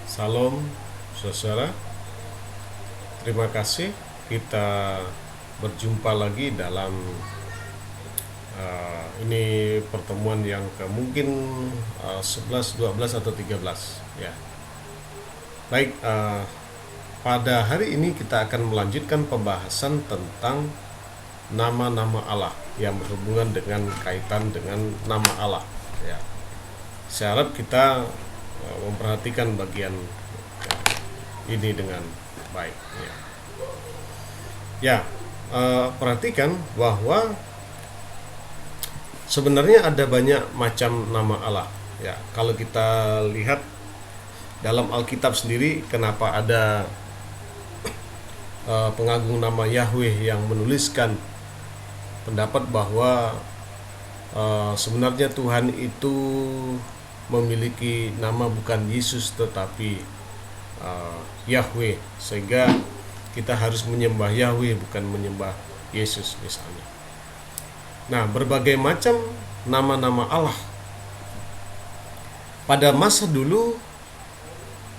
Salam saudara, terima kasih kita berjumpa lagi dalam ini pertemuan yang ke mungkin 11, 12 atau 13 ya. Baik, pada hari ini kita akan melanjutkan pembahasan tentang nama-nama Allah yang berhubungan dengan kaitan dengan nama Allah ya. Saya harap kita memperhatikan bagian ini dengan baik ya. Ya, perhatikan bahwa sebenarnya ada banyak macam nama Allah ya. Kalau kita lihat dalam Alkitab sendiri, kenapa ada pengagung nama Yahweh yang menuliskan pendapat bahwa sebenarnya Tuhan itu memiliki nama bukan Yesus tetapi Yahweh, sehingga kita harus menyembah Yahweh bukan menyembah Yesus misalnya. Nah, berbagai macam nama-nama Allah pada masa dulu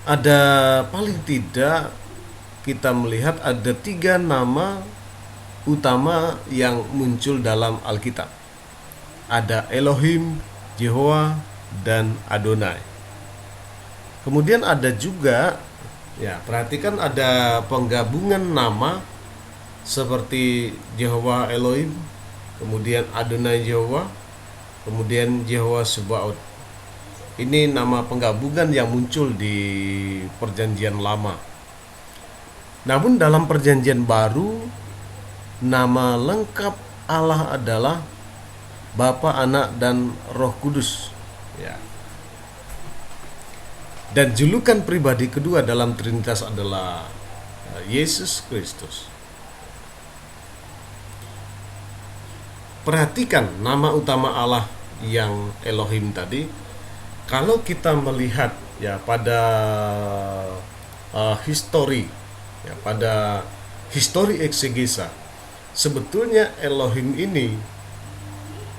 ada, paling tidak kita melihat ada 3 nama utama yang muncul dalam Alkitab. Ada Elohim, Yehovah, dan Adonai. Kemudian ada juga, ya perhatikan, ada penggabungan nama seperti Yehovah Elohim, kemudian Adonai Yehovah, kemudian Yehovah Sebaot. Ini nama penggabungan yang muncul di Perjanjian Lama. Namun dalam Perjanjian Baru, nama lengkap Allah adalah Bapa, Anak, dan Roh Kudus ya. Dan julukan pribadi kedua dalam Trinitas adalah Yesus Kristus. Perhatikan nama utama Allah yang Elohim tadi. Kalau kita melihat ya pada histori ya, pada histori eksegesa, sebetulnya Elohim ini,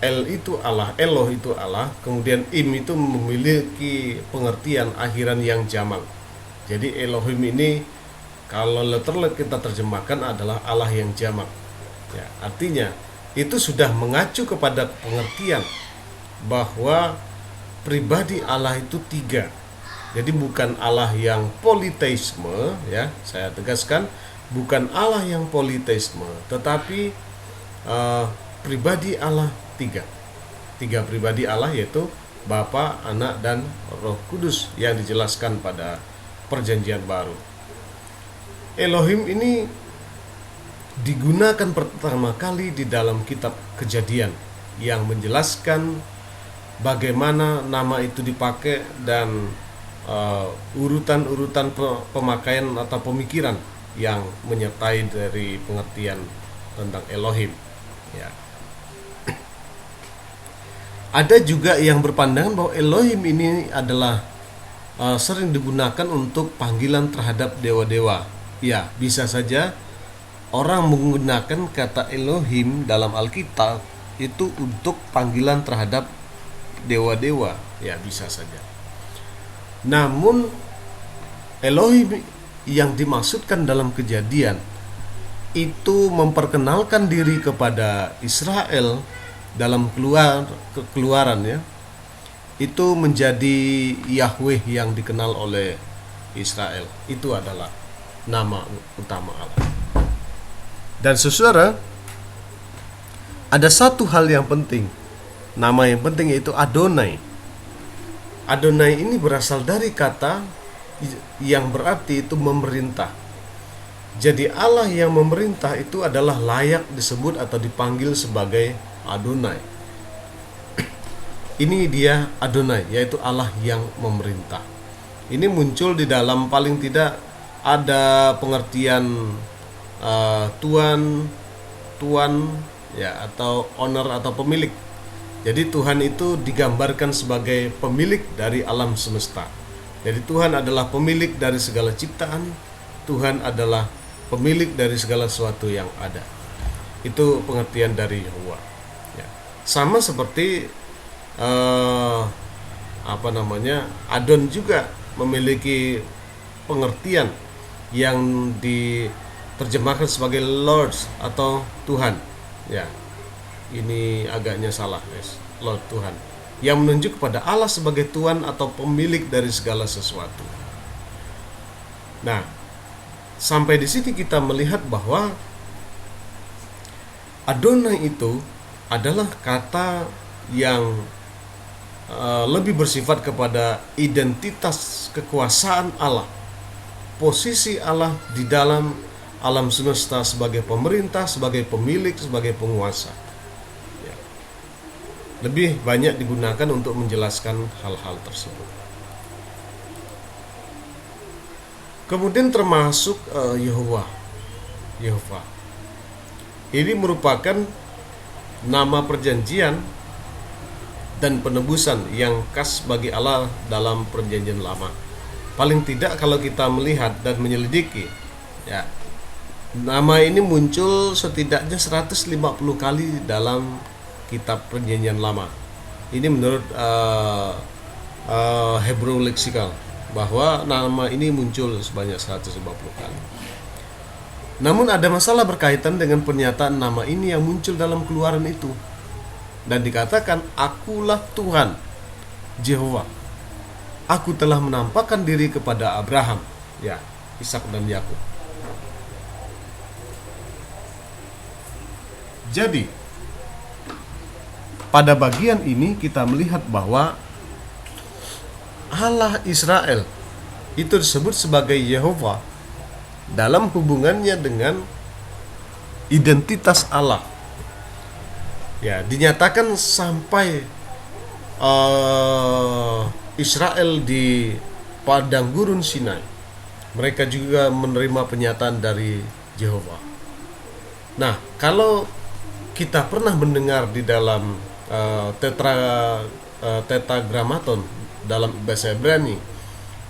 El itu Allah, Eloh itu Allah, kemudian Im itu memiliki pengertian akhiran yang jamak. Jadi Elohim ini kalau letterlet kita terjemahkan adalah Allah yang jamak ya, artinya itu sudah mengacu kepada pengertian bahwa pribadi Allah itu 3. Jadi bukan Allah yang politeisme ya, saya tegaskan, bukan Allah yang politeisme, tetapi pribadi Allah 3 pribadi Allah, yaitu Bapa, Anak, dan Roh Kudus yang dijelaskan pada Perjanjian Baru. Elohim ini digunakan pertama kali di dalam kitab Kejadian yang menjelaskan bagaimana nama itu dipakai dan urutan-urutan pemakaian atau pemikiran yang menyertai dari pengertian tentang Elohim ya. Ada juga yang berpandangan bahwa Elohim ini adalah sering digunakan untuk panggilan terhadap dewa-dewa. Ya, bisa saja orang menggunakan kata Elohim dalam Alkitab itu untuk panggilan terhadap dewa-dewa, ya bisa saja. Namun Elohim yang dimaksudkan dalam Kejadian itu memperkenalkan diri kepada Israel dalam keluaran ya. Itu menjadi Yahweh yang dikenal oleh Israel. Itu adalah nama utama Allah. Dan saudara, ada satu hal yang penting. Nama yang penting yaitu Adonai. Adonai ini berasal dari kata yang berarti itu memerintah. Jadi Allah yang memerintah itu adalah layak disebut atau dipanggil sebagai Adonai. Ini dia Adonai, yaitu Allah yang memerintah. Ini muncul di dalam, paling tidak ada pengertian tuan ya, atau owner atau pemilik. Jadi Tuhan itu digambarkan sebagai pemilik dari alam semesta. Jadi Tuhan adalah pemilik dari segala ciptaan. Tuhan adalah pemilik dari segala sesuatu yang ada. Itu pengertian dari Yahweh ya. Sama seperti Adon juga memiliki pengertian yang diterjemahkan sebagai Lord atau Tuhan. Ya, ini agaknya salah, guys. Lord, Tuhan, yang menunjuk kepada Allah sebagai Tuhan atau pemilik dari segala sesuatu. Nah, sampai di sini kita melihat bahwa Adonai itu adalah kata yang lebih bersifat kepada identitas kekuasaan Allah, posisi Allah di dalam alam semesta sebagai pemerintah, sebagai pemilik, sebagai penguasa. Ya. Lebih banyak digunakan untuk menjelaskan hal-hal tersebut. Kemudian termasuk Yehova. Ini merupakan nama perjanjian dan penebusan yang khas bagi Allah dalam perjanjian lama. Paling tidak kalau kita melihat dan menyelidiki, ya, nama ini muncul setidaknya 150 kali dalam kitab perjanjian lama. Ini menurut Hebrew Lexicon, bahwa nama ini muncul sebanyak 150 kali. Namun ada masalah berkaitan dengan pernyataan nama ini yang muncul dalam Keluaran itu. Dan dikatakan, akulah Tuhan, Jehovah. Aku telah menampakkan diri kepada Abraham, ya, Ishak dan Yakub. Jadi, pada bagian ini kita melihat bahwa Allah Israel itu disebut sebagai Yehova dalam hubungannya dengan identitas Allah. Ya, dinyatakan sampai Israel di padang gurun Sinai, mereka juga menerima penyataan dari Yehova. Nah, kalau kita pernah mendengar di dalam tetragrammaton dalam bahasa Ibrani,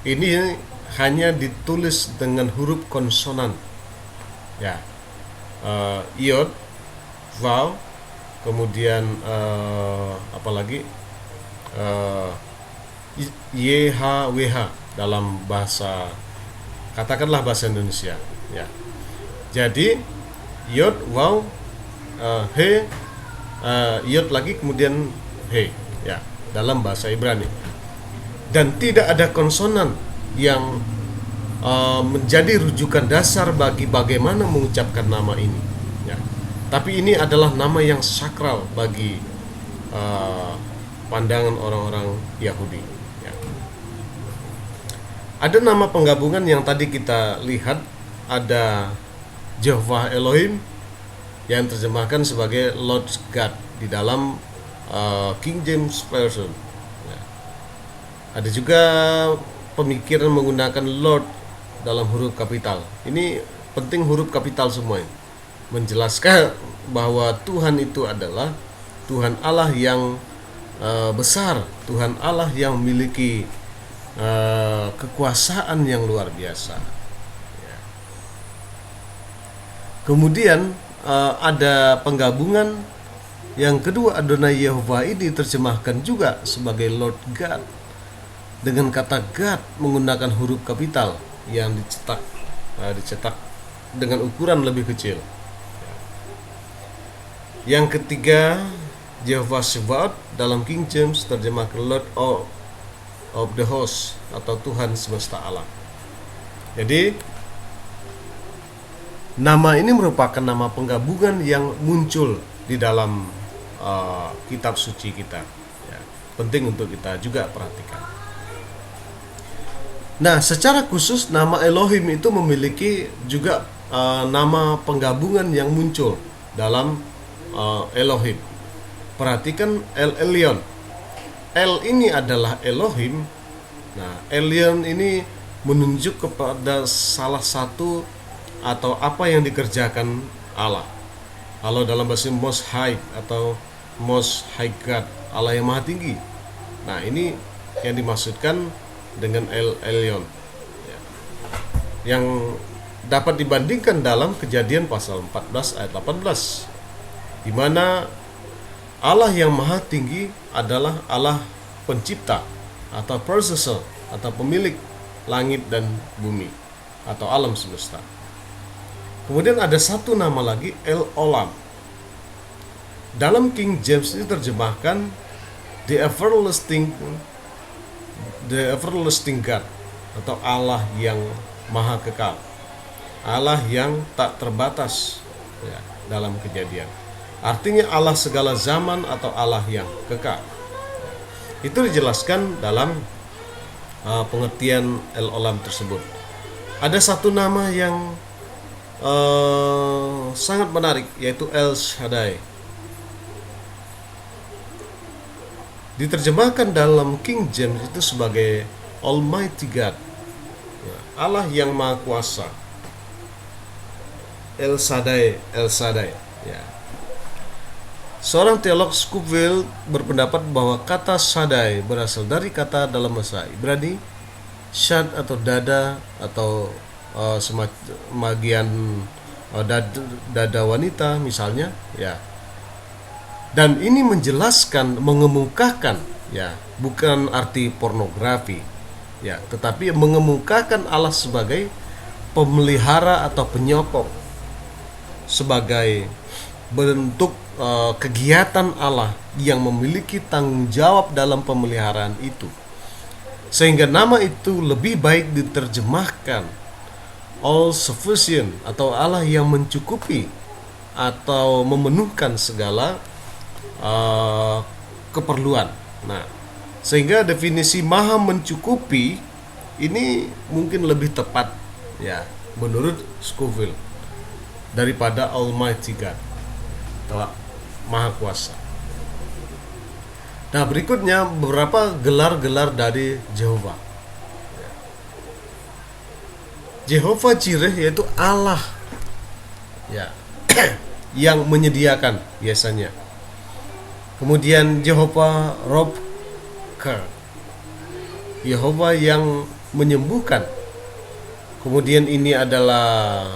ini hanya ditulis dengan huruf konsonan, ya, iod, vaw, kemudian apalagi YHWH dalam bahasa, katakanlah bahasa Indonesia, ya. Jadi yod, waw, he, yod lagi, kemudian he, ya, dalam bahasa Ibrani. Dan tidak ada konsonan yang menjadi rujukan dasar bagi bagaimana mengucapkan nama ini, ya. Tapi ini adalah nama yang sakral bagi pandangan orang-orang Yahudi, ya. Ada nama penggabungan yang tadi kita lihat, ada Jehovah Elohim yang terjemahkan sebagai Lord God di dalam King James Version, ya. Ada juga pemikiran menggunakan Lord dalam huruf kapital. Ini penting, huruf kapital semua ini menjelaskan bahwa Tuhan itu adalah Tuhan Allah yang besar, Tuhan Allah yang memiliki kekuasaan yang luar biasa, ya. Kemudian ada penggabungan yang kedua, Adonai Yehovah ini terjemahkan juga sebagai Lord God dengan kata God menggunakan huruf kapital yang dicetak dengan ukuran lebih kecil. Yang ketiga, Jehovah Sabaoth dalam King James terjemahkan Lord of the Host atau Tuhan semesta alam. Jadi nama ini merupakan nama penggabungan yang muncul di dalam kitab suci kita, ya. Penting untuk kita juga perhatikan. Nah, secara khusus nama Elohim itu memiliki juga nama penggabungan yang muncul dalam Elohim. Perhatikan El Elyon. El ini adalah Elohim. Nah, Elyon ini menunjuk kepada salah satu atau apa yang dikerjakan Allah. Kalau dalam bahasa Most High atau Most High God, Allah yang Maha Tinggi. Nah, ini yang dimaksudkan dengan El Elyon, ya. Yang dapat dibandingkan dalam Kejadian pasal 14 ayat 18, di mana Allah yang Maha Tinggi adalah Allah pencipta atau possessor atau pemilik langit dan bumi atau alam semesta. Kemudian ada satu nama lagi, El Olam. Dalam King James ini terjemahkan the everlasting God, atau Allah yang maha kekal, Allah yang tak terbatas, ya, dalam Kejadian. Artinya Allah segala zaman atau Allah yang kekal. Itu dijelaskan dalam pengertian El Olam tersebut. Ada satu nama yang sangat menarik, yaitu El Shaddai. Diterjemahkan dalam King James itu sebagai Almighty God, Allah yang Maha Kuasa. El Shaddai, ya. Seorang teolog Scofield berpendapat bahwa kata Shaddai berasal dari kata dalam bahasa Ibrani shad atau dada, atau semagian dada wanita misalnya, ya. Dan ini menjelaskan, mengemukakan, ya, bukan arti pornografi, ya, tetapi mengemukakan Allah sebagai pemelihara atau penyokong, sebagai bentuk kegiatan Allah yang memiliki tanggung jawab dalam pemeliharaan itu. Sehingga nama itu lebih baik diterjemahkan all sufficient, atau Allah yang mencukupi atau memenuhkan segala keperluan. Nah, sehingga definisi maha mencukupi ini mungkin lebih tepat, ya, menurut Scofield, daripada Almighty God atau Maha Kuasa. Nah, berikutnya beberapa gelar-gelar dari Jehovah. Jehovah Jireh yaitu Allah, ya, yang menyediakan biasanya. Kemudian Jehovah Rob-Ker, Yehova yang menyembuhkan. Kemudian ini adalah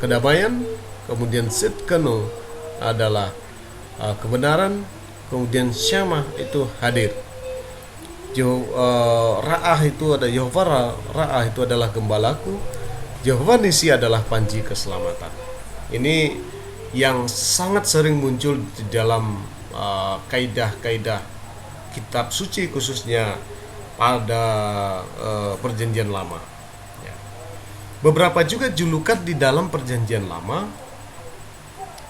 kedamaian. Kemudian Sitkenu adalah kebenaran. Kemudian Syamah itu hadir. Ra'ah itu ada, Yehova Ra'ah itu adalah gembalaku. Jehovah Nisi adalah panji keselamatan. Ini yang sangat sering muncul di dalam kaidah-kaidah kitab suci, khususnya pada perjanjian lama, ya. Beberapa juga julukan di dalam perjanjian lama,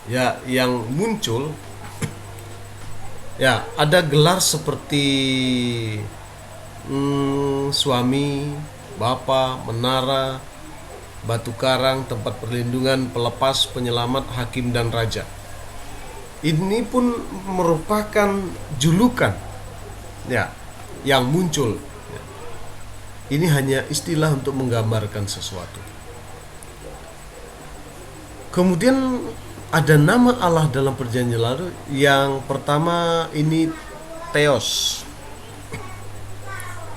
ya, yang muncul, ya, ada gelar seperti suami, bapa, menara, batu karang, tempat perlindungan, pelepas, penyelamat, hakim, dan raja. Ini pun merupakan julukan, ya, yang muncul. Ini hanya istilah untuk menggambarkan sesuatu. Kemudian ada nama Allah dalam perjanjian lalu. Yang pertama ini Theos.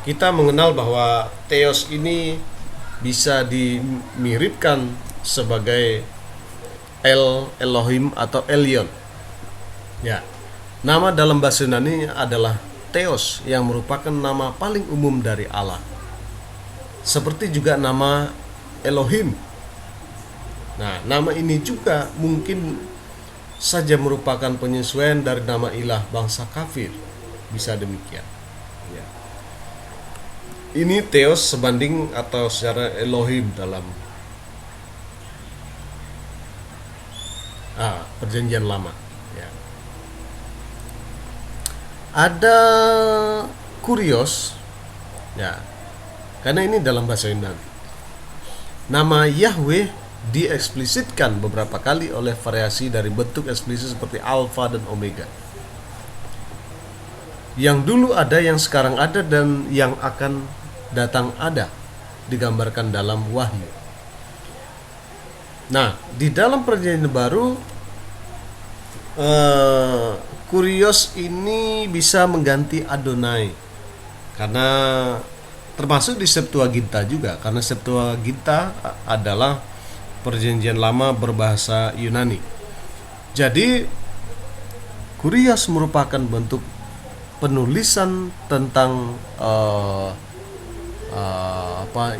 Kita mengenal bahwa Theos ini bisa dimiripkan sebagai Elohim atau Elyon. Ya, nama dalam bahasa Yunani adalah Theos, yang merupakan nama paling umum dari Allah. Seperti juga nama Elohim. Nah, nama ini juga mungkin saja merupakan penyesuaian dari nama ilah bangsa kafir. Bisa demikian. Ya. Ini Theos sebanding atau secara Elohim dalam perjanjian lama, ya. Ada Kurios, ya, karena ini dalam bahasa Yunani. Nama Yahweh dieksplisitkan beberapa kali oleh variasi dari bentuk eksplisit seperti Alfa dan Omega. Yang dulu ada, yang sekarang ada, dan yang akan datang ada, digambarkan dalam Wahyu. Nah, di dalam perjanjian baru, Kurios ini bisa mengganti Adonai, karena termasuk di Septuaginta juga, karena Septuaginta adalah perjanjian lama berbahasa Yunani. Jadi Kurios merupakan bentuk penulisan tentang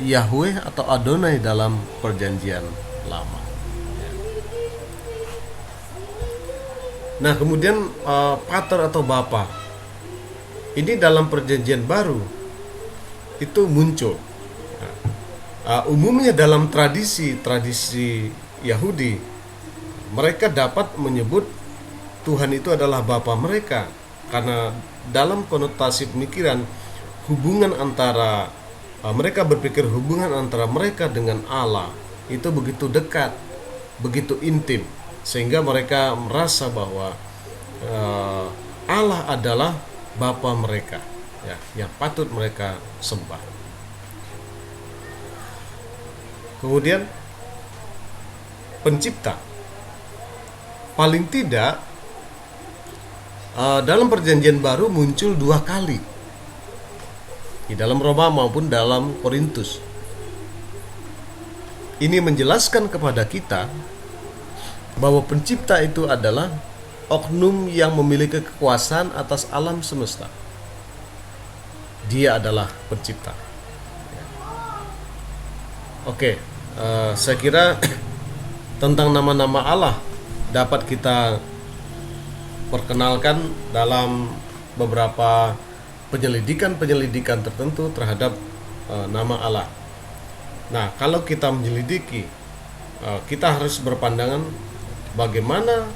Yahweh atau Adonai dalam perjanjian lama. Nah, kemudian pater atau bapa ini dalam perjanjian baru itu muncul. Umumnya dalam tradisi Yahudi, mereka dapat menyebut Tuhan itu adalah bapa mereka, karena dalam konotasi pemikiran hubungan antara mereka berpikir hubungan antara mereka dengan Allah itu begitu dekat, begitu intim, sehingga mereka merasa bahwa Allah adalah bapa mereka, ya, yang patut mereka sembah. Kemudian pencipta, paling tidak dalam perjanjian baru muncul 2 kali, di dalam Roma maupun dalam Korintus. Ini menjelaskan kepada kita bahwa pencipta itu adalah oknum yang memiliki kekuasaan atas alam semesta. Dia adalah pencipta. Oke, saya kira tentang nama-nama Allah dapat kita perkenalkan dalam beberapa penyelidikan tertentu terhadap nama Allah. Nah, kalau kita menyelidiki, kita harus berpandangan bagaimana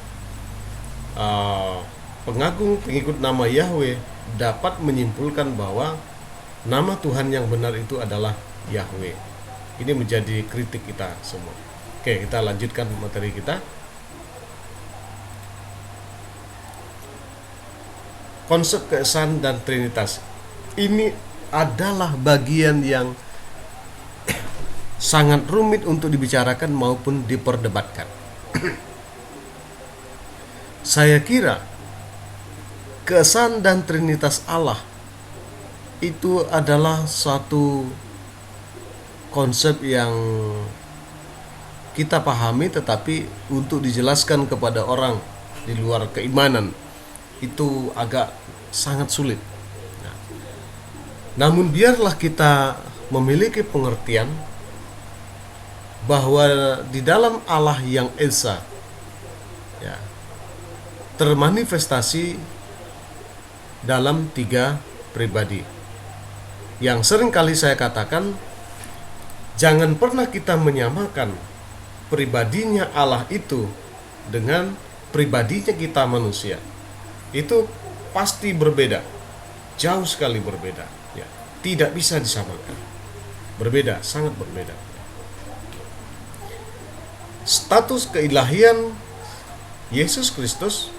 pengikut nama Yahweh dapat menyimpulkan bahwa nama Tuhan yang benar itu adalah Yahweh. Ini menjadi kritik kita semua. Oke, kita lanjutkan materi kita. Konsep keesaan dan trinitas ini adalah bagian yang sangat rumit untuk dibicarakan maupun diperdebatkan. Saya kira keesaan dan trinitas Allah itu adalah suatu konsep yang kita pahami, tetapi untuk dijelaskan kepada orang di luar keimanan itu agak sangat sulit. Namun biarlah kita memiliki pengertian bahwa di dalam Allah yang Esa, ya, termanifestasi dalam 3 pribadi. Yang sering kali saya katakan, jangan pernah kita menyamakan pribadinya Allah itu dengan pribadinya kita manusia. Itu pasti berbeda, jauh sekali berbeda, ya. Tidak bisa disamakan. Berbeda, sangat berbeda. Status keilahian Yesus Kristus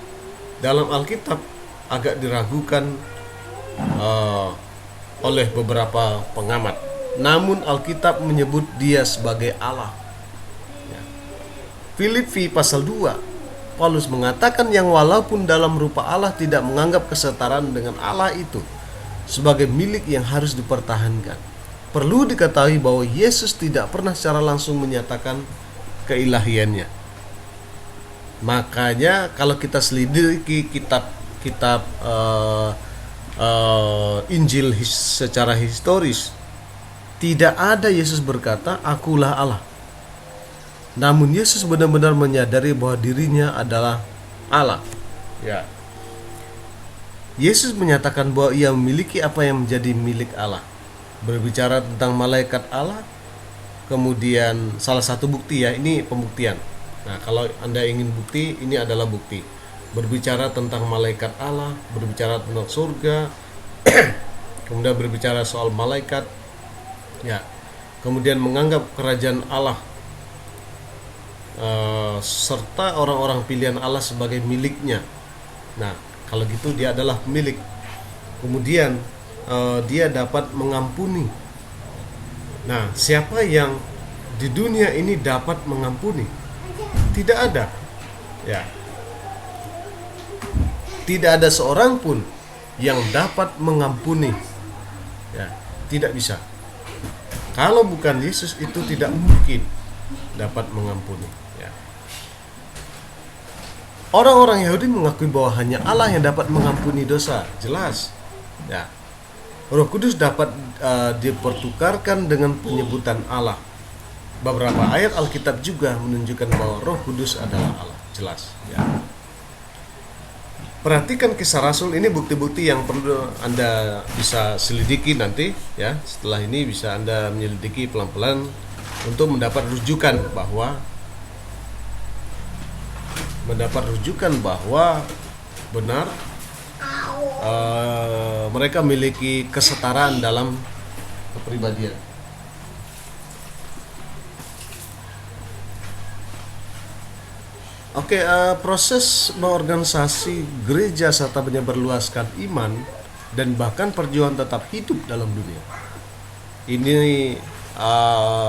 dalam Alkitab agak diragukan oleh beberapa pengamat. Namun Alkitab menyebut dia sebagai Allah. Filipi pasal 2, Paulus mengatakan yang walaupun dalam rupa Allah tidak menganggap kesetaraan dengan Allah itu sebagai milik yang harus dipertahankan. Perlu diketahui bahwa Yesus tidak pernah secara langsung menyatakan keilahiannya. Makanya kalau kita selidiki kitab Injil secara historis, tidak ada Yesus berkata, "Akulah Allah." Namun Yesus benar-benar menyadari bahwa dirinya adalah Allah. Ya. Yesus menyatakan bahwa ia memiliki apa yang menjadi milik Allah. Berbicara tentang malaikat Allah, kemudian salah satu bukti, ya, ini pembuktian. Nah, kalau Anda ingin bukti, ini adalah bukti. Berbicara tentang malaikat Allah, berbicara tentang surga, kemudian berbicara soal malaikat, ya, kemudian menganggap kerajaan Allah serta orang-orang pilihan Allah sebagai miliknya. Nah, kalau gitu dia adalah milik. Kemudian dia dapat mengampuni. Nah, siapa yang di dunia ini dapat mengampuni? Tidak ada. Ya. Tidak ada seorang pun yang dapat mengampuni. Ya, tidak bisa. Kalau bukan Yesus itu tidak mungkin dapat mengampuni. Ya. Orang-orang Yahudi mengakui bahwa hanya Allah yang dapat mengampuni dosa, jelas. Ya. Roh Kudus dapat dipertukarkan dengan penyebutan Allah. Beberapa ayat Alkitab juga menunjukkan bahwa Roh Kudus adalah Allah, jelas ya. Perhatikan kisah Rasul, ini bukti-bukti yang perlu Anda bisa selidiki nanti ya. Setelah ini bisa Anda menyelidiki pelan-pelan untuk mendapat rujukan bahwa benar mereka memiliki kesetaraan dalam kepribadian. Oke, proses mengorganisasi gereja serta menyebarluaskan iman dan bahkan perjuangan tetap hidup dalam dunia ini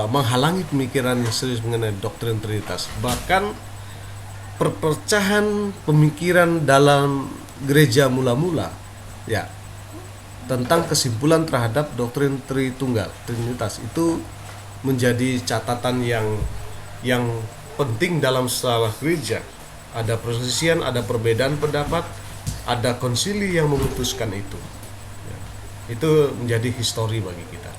menghalangi pemikiran yang serius mengenai doktrin Trinitas. Bahkan perpecahan pemikiran dalam gereja mula-mula ya tentang kesimpulan terhadap doktrin Tritunggal Trinitas itu menjadi catatan yang penting dalam sejarah gereja. Ada perselisihan, ada perbedaan pendapat, ada konsili yang memutuskan itu ya. Itu menjadi histori bagi kita.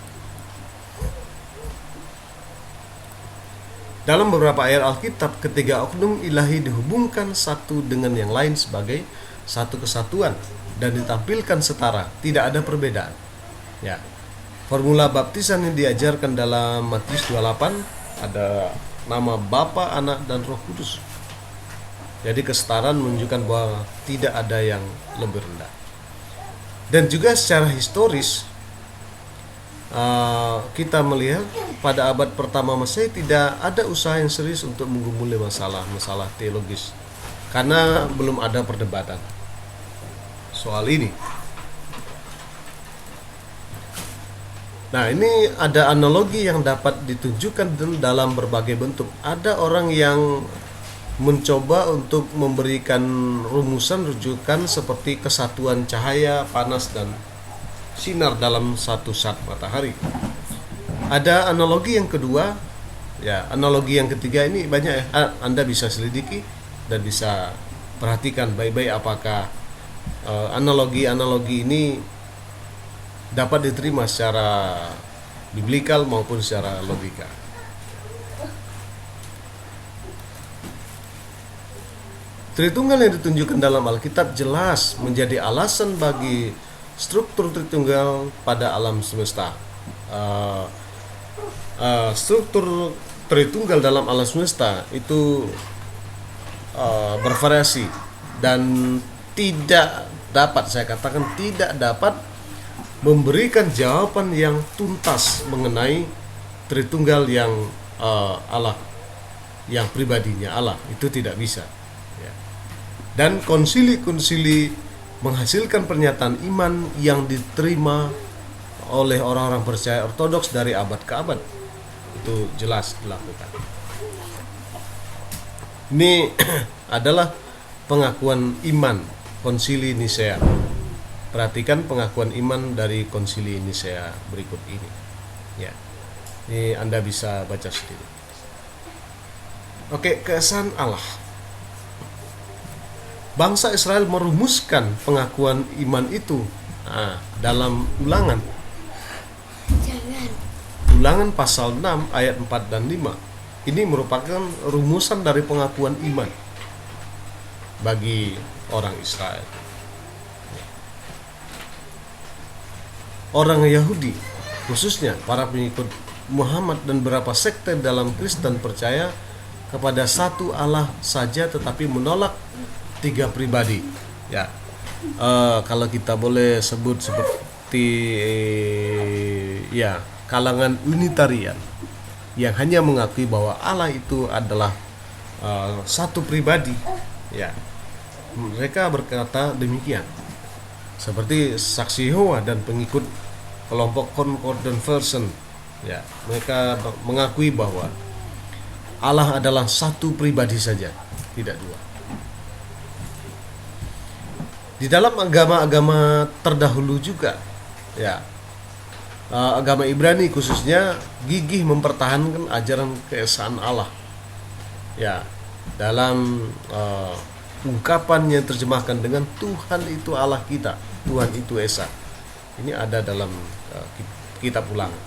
Dalam beberapa ayat Alkitab, ketiga oknum ilahi dihubungkan satu dengan yang lain sebagai satu kesatuan dan ditampilkan setara, tidak ada perbedaan ya. Formula baptisan yang diajarkan dalam Matius 28 ada nama Bapa, Anak, dan Roh Kudus. Jadi kesetaraan menunjukkan bahwa tidak ada yang lebih rendah. Dan juga secara historis kita melihat pada abad pertama Masehi tidak ada usaha yang serius untuk menggumuli masalah teologis karena belum ada perdebatan soal ini. Nah, ini ada analogi yang dapat ditunjukkan dalam berbagai bentuk. Ada orang yang mencoba untuk memberikan rumusan rujukan seperti kesatuan cahaya, panas, dan sinar dalam satu saat matahari. Ada analogi yang kedua, ya, analogi yang ketiga ini banyak ya. Anda bisa selidiki dan bisa perhatikan baik-baik apakah analogi-analogi ini dapat diterima secara biblikal maupun secara logika. Tritunggal yang ditunjukkan dalam Alkitab jelas menjadi alasan bagi struktur Tritunggal pada alam semesta. Struktur Tritunggal dalam alam semesta itu bervariasi dan tidak dapat, saya katakan tidak dapat memberikan jawaban yang tuntas mengenai Tritunggal yang Allah, yang pribadinya Allah, itu tidak bisa ya. Dan konsili-konsili menghasilkan pernyataan iman yang diterima oleh orang-orang percaya ortodoks dari abad ke abad, itu jelas dilakukan. Ini adalah pengakuan iman konsili Nisea. Perhatikan pengakuan iman dari konsili Nisea berikut ini. Ya, ini Anda bisa baca sendiri. Oke, keesaan Allah. Bangsa Israel merumuskan pengakuan iman itu dalam Ulangan. Ulangan pasal 6 ayat 4 dan 5. Ini merupakan rumusan dari pengakuan iman bagi orang Israel. Orang Yahudi, khususnya para pengikut Muhammad dan beberapa sekte dalam Kristen percaya kepada satu Allah saja tetapi menolak tiga pribadi. Ya, kalau kita boleh sebut seperti ya kalangan Unitarian yang hanya mengakui bahwa Allah itu adalah satu pribadi. Ya, mereka berkata demikian. Seperti saksi Yehova dan pengikut kelompok Concordant Version, ya, mereka mengakui bahwa Allah adalah satu pribadi saja, tidak dua. Di dalam agama-agama terdahulu juga, ya, agama Ibrani khususnya gigih mempertahankan ajaran keesaan Allah, ya, dalam ungkapan yang terjemahkan dengan Tuhan itu Allah kita, Tuhan itu Esa. Ini ada dalam kitab Ulangan.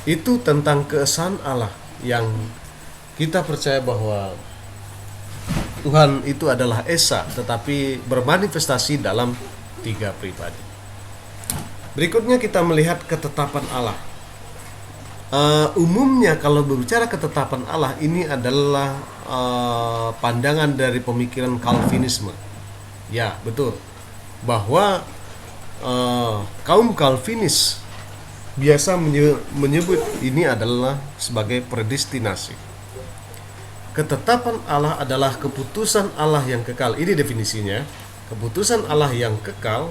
Itu tentang keesaan Allah yang kita percaya bahwa Tuhan itu adalah esa, tetapi bermanifestasi dalam 3 pribadi. Berikutnya kita melihat ketetapan Allah. Umumnya kalau berbicara ketetapan Allah, ini adalah pandangan dari pemikiran Calvinisme. Ya, betul. Bahwa kaum Calvinis biasa menyebut ini adalah sebagai predestinasi. Ketetapan Allah adalah keputusan Allah yang kekal. Ini definisinya. Keputusan Allah yang kekal,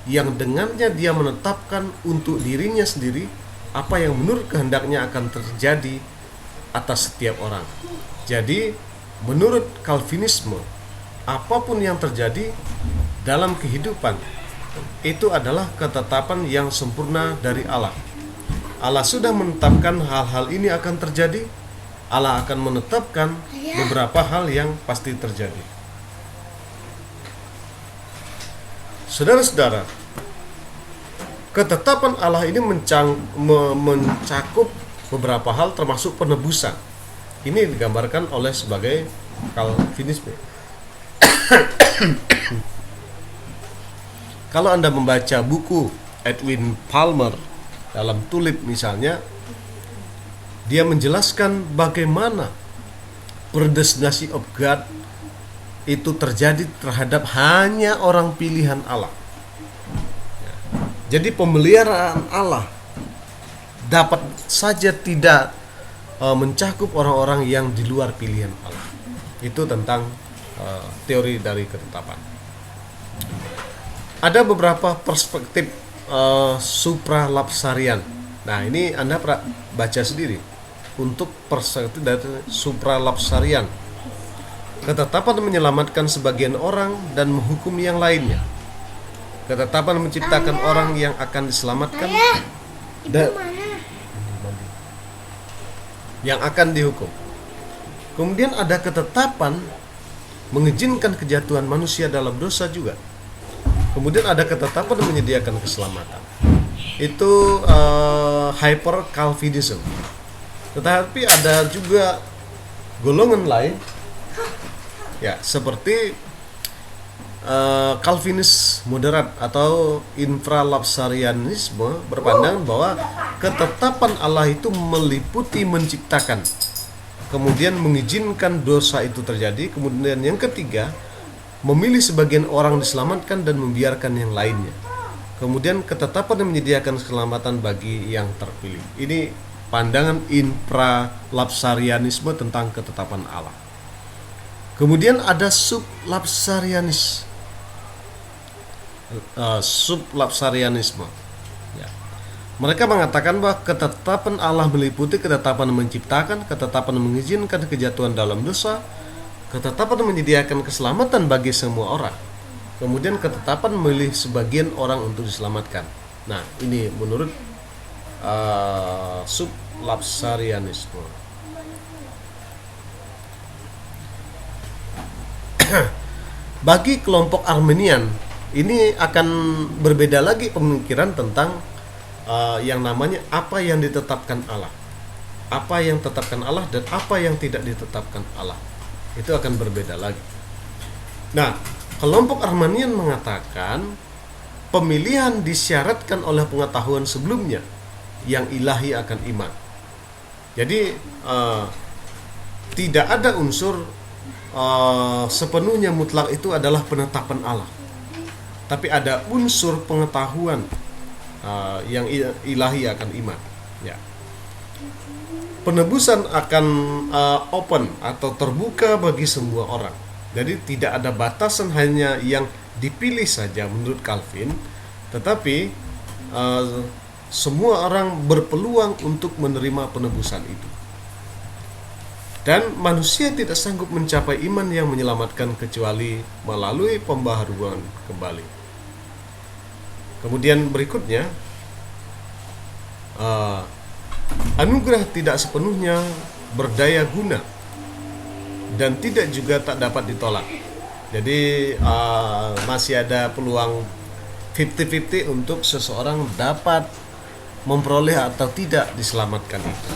yang dengannya dia menetapkan untuk dirinya sendiri apa yang menurut kehendaknya akan terjadi atas setiap orang. Jadi menurut Calvinisme, apapun yang terjadi dalam kehidupan itu adalah ketetapan yang sempurna dari Allah. Allah sudah menetapkan hal-hal ini akan terjadi. Allah akan menetapkan beberapa hal yang pasti terjadi. Saudara-saudara, ketetapan Allah ini mencakup beberapa hal termasuk penebusan. Ini digambarkan oleh sebagai Calvinisme. Kalau Anda membaca buku Edwin Palmer dalam Tulip misalnya, dia menjelaskan bagaimana predestinasi of God itu terjadi terhadap hanya orang pilihan Allah. Jadi pemeliharaan Allah dapat saja tidak mencakup orang-orang yang di luar pilihan Allah. Itu tentang teori dari ketetapan. Ada beberapa perspektif supralapsarian. Nah, ini Anda baca sendiri. Untuk perspektif dari supralapsarian, ketetapan menyelamatkan sebagian orang dan menghukum yang lainnya. Ketetapan menciptakan orang yang akan diselamatkan dan yang akan dihukum. Kemudian ada ketetapan mengizinkan kejatuhan manusia dalam dosa juga. Kemudian ada ketetapan menyediakan keselamatan. Itu hyper Calvinism. Tetapi ada juga golongan lain, ya, seperti Calvinis moderat atau infralapsarianisme berpandangan bahwa ketetapan Allah itu meliputi menciptakan, kemudian mengizinkan dosa itu terjadi, kemudian yang ketiga memilih sebagian orang diselamatkan dan membiarkan yang lainnya. Kemudian ketetapan yang menyediakan keselamatan bagi yang terpilih. Ini pandangan infralapsarianisme tentang ketetapan Allah. Kemudian ada sublapsarianisme. Ya. Mereka mengatakan bahwa ketetapan Allah meliputi ketetapan menciptakan, ketetapan mengizinkan kejatuhan dalam dosa, ketetapan menyediakan keselamatan bagi semua orang, kemudian ketetapan memilih sebagian orang untuk diselamatkan. Nah, ini menurut sublapsarianisme. Bagi kelompok Arminian, ini akan berbeda lagi pemikiran tentang yang namanya apa yang ditetapkan Allah, apa yang ditetapkan Allah dan apa yang tidak ditetapkan Allah. Itu akan berbeda lagi. Nah, kelompok Arminian mengatakan pemilihan disyaratkan oleh pengetahuan sebelumnya yang ilahi akan iman. Jadi tidak ada unsur sepenuhnya mutlak itu adalah penetapan Allah, tapi ada unsur pengetahuan yang ilahi akan iman. Ya. Penebusan akan open atau terbuka bagi semua orang. Jadi tidak ada batasan hanya yang dipilih saja menurut Calvin, tetapi semua orang berpeluang untuk menerima penebusan itu. Dan manusia tidak sanggup mencapai iman yang menyelamatkan kecuali melalui pembaharuan kembali. Kemudian berikutnya, anugerah tidak sepenuhnya berdaya guna dan tidak juga tak dapat ditolak. Jadi masih ada peluang 50-50 untuk seseorang dapat memperoleh atau tidak diselamatkan itu.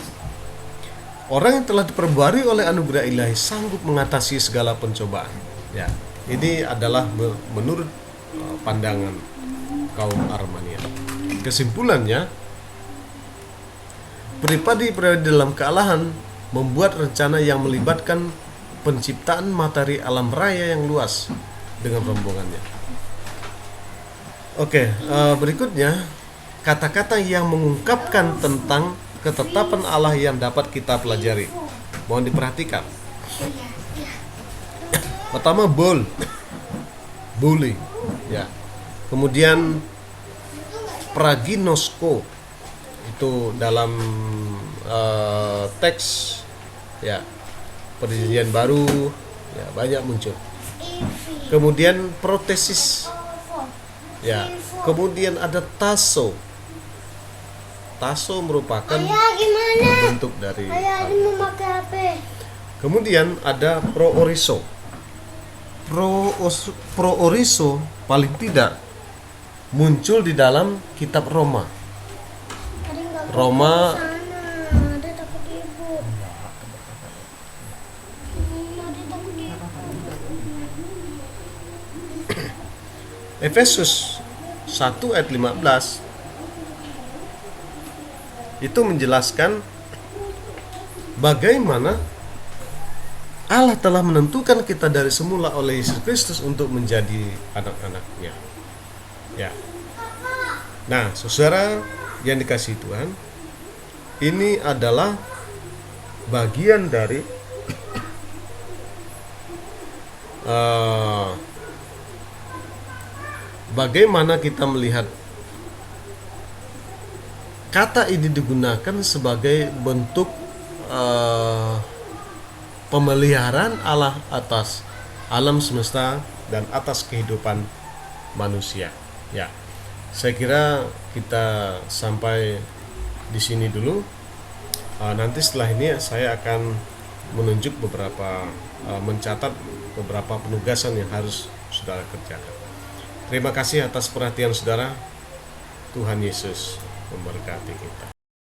Orang yang telah diperbarui oleh anugerah ilahi sanggup mengatasi segala pencobaan. Ya, ini adalah menurut pandangan kaum Armania. Kesimpulannya, pribadi dalam kealahan membuat rencana yang melibatkan penciptaan materi alam raya yang luas dengan rombongannya. Oke, berikutnya kata-kata yang mengungkapkan tentang ketetapan Allah yang dapat kita pelajari. Mohon diperhatikan. Pertama, bully, ya. Kemudian praginosko, itu dalam teks ya Perjanjian Baru ya banyak muncul. Kemudian protesis, ya. Kemudian ada taso. Taso merupakan bentuk dari kemudian ada prooriso. Prooriso paling tidak muncul di dalam kitab Roma. Efesus 1 ayat 15 itu menjelaskan bagaimana Allah telah menentukan kita dari semula oleh Yesus Kristus untuk menjadi anak-anak-Nya. Ya. Nah, saudara yang dikasihi Tuhan, ini adalah bagian dari bagaimana kita melihat kata ini digunakan sebagai bentuk pemeliharaan Allah atas alam semesta dan atas kehidupan manusia. Ya, saya kira kita sampai di sini dulu. Nanti setelah ini saya akan menunjuk mencatat beberapa penugasan yang harus saudara kerjakan. Terima kasih atas perhatian saudara. Tuhan Yesus memberkati kita.